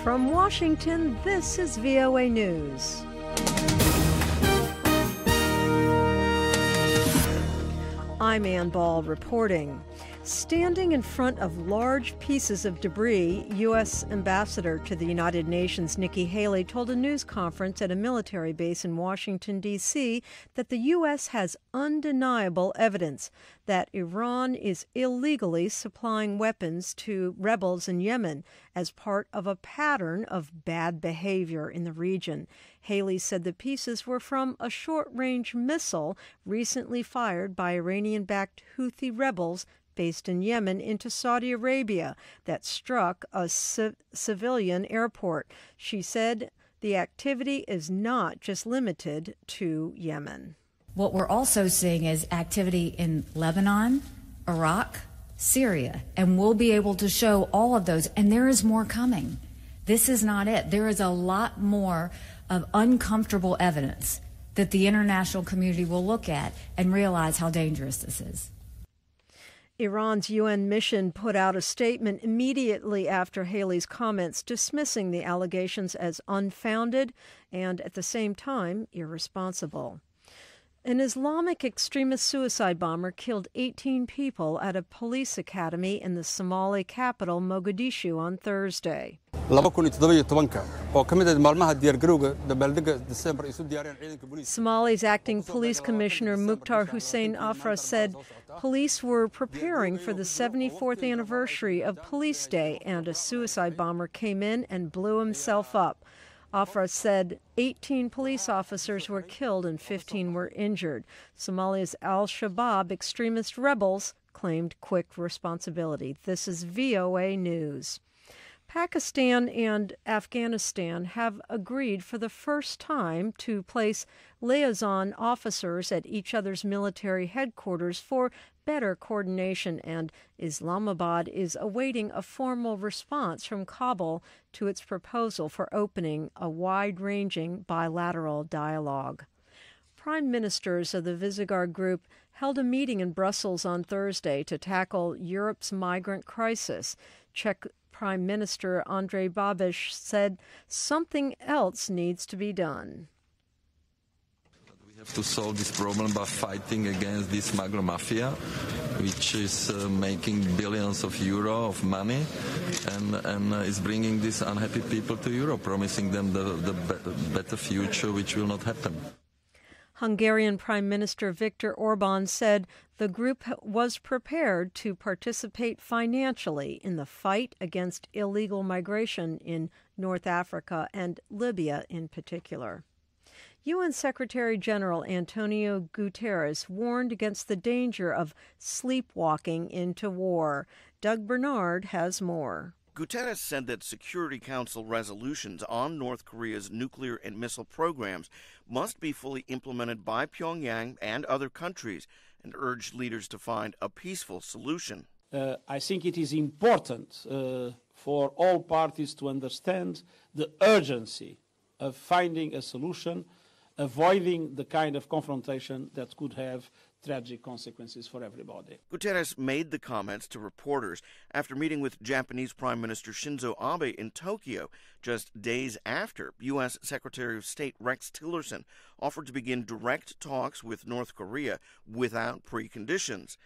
From Washington, this is VOA News. I'm Ann Ball reporting. Standing in front of large pieces of debris, U.S. Ambassador to the United Nations Nikki Haley told a news conference at a military base in Washington, D.C. that the U.S. has undeniable evidence that Iran is illegally supplying weapons to rebels in Yemen as part of a pattern of bad behavior in the region. Haley said the pieces were from a short-range missile recently fired by Iranian-backed Houthi rebels based in Yemen into Saudi Arabia that struck a civilian airport. She said the activity is not just limited to Yemen. What we're also seeing is activity in Lebanon, Iraq, Syria, and we'll be able to show all of those, and there is more coming. This is not it. There is a lot more of uncomfortable evidence that the international community will look at and realize how dangerous this is. Iran's UN mission put out a statement immediately after Haley's comments dismissing the allegations as unfounded and, at the same time, irresponsible. An Islamic extremist suicide bomber killed 18 people at a police academy in the Somali capital, Mogadishu, on Thursday. Somali's acting police commissioner Mukhtar Hussein Afra said police were preparing for the 74th anniversary of Police Day and a suicide bomber came in and blew himself up. Afra said 18 police officers were killed and 15 were injured. Somalia's al-Shabaab extremist rebels claimed quick responsibility. This is VOA News. Pakistan and Afghanistan have agreed for the first time to place liaison officers at each other's military headquarters for better coordination, and Islamabad is awaiting a formal response from Kabul to its proposal for opening a wide-ranging bilateral dialogue. Prime ministers of the Visegrad Group held a meeting in Brussels on Thursday to tackle Europe's migrant crisis. Czech Prime Minister Andrej Babiš said something else needs to be done. We have to solve this problem by fighting against this smuggler mafia, which is making billions of euro of money and is bringing these unhappy people to Europe, promising them the better future, which will not happen. Hungarian Prime Minister Viktor Orbán said the group was prepared to participate financially in the fight against illegal migration in North Africa and Libya in particular. UN Secretary General Antonio Guterres warned against the danger of sleepwalking into war. Doug Bernard has more. Guterres said that Security Council resolutions on North Korea's nuclear and missile programs must be fully implemented by Pyongyang and other countries and urged leaders to find a peaceful solution. I think it is important for all parties to understand the urgency of finding a solution, avoiding the kind of confrontation that could have tragic consequences for everybody. Guterres made the comments to reporters after meeting with Japanese Prime Minister Shinzo Abe in Tokyo just days after U.S. Secretary of State Rex Tillerson offered to begin direct talks with North Korea without preconditions.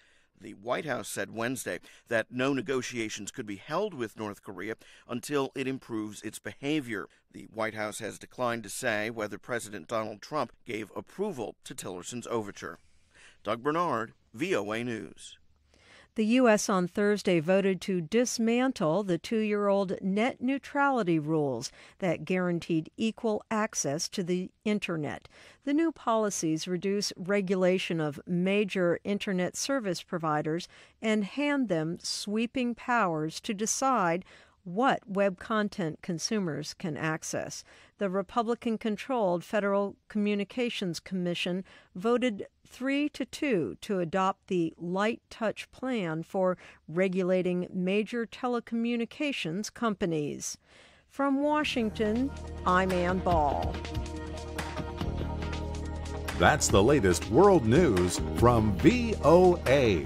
The White House said Wednesday that no negotiations could be held with North Korea until it improves its behavior. The White House has declined to say whether President Donald Trump gave approval to Tillerson's overture. Doug Bernard, VOA News. The U.S. on Thursday voted to dismantle the 2-year-old net neutrality rules that guaranteed equal access to the Internet. The new policies reduce regulation of major Internet service providers and hand them sweeping powers to decide what web content consumers can access. The Republican-controlled Federal Communications Commission voted 3-2 to adopt the light touch plan for regulating major telecommunications companies. From Washington, I'm Ann Ball. That's the latest world news from VOA.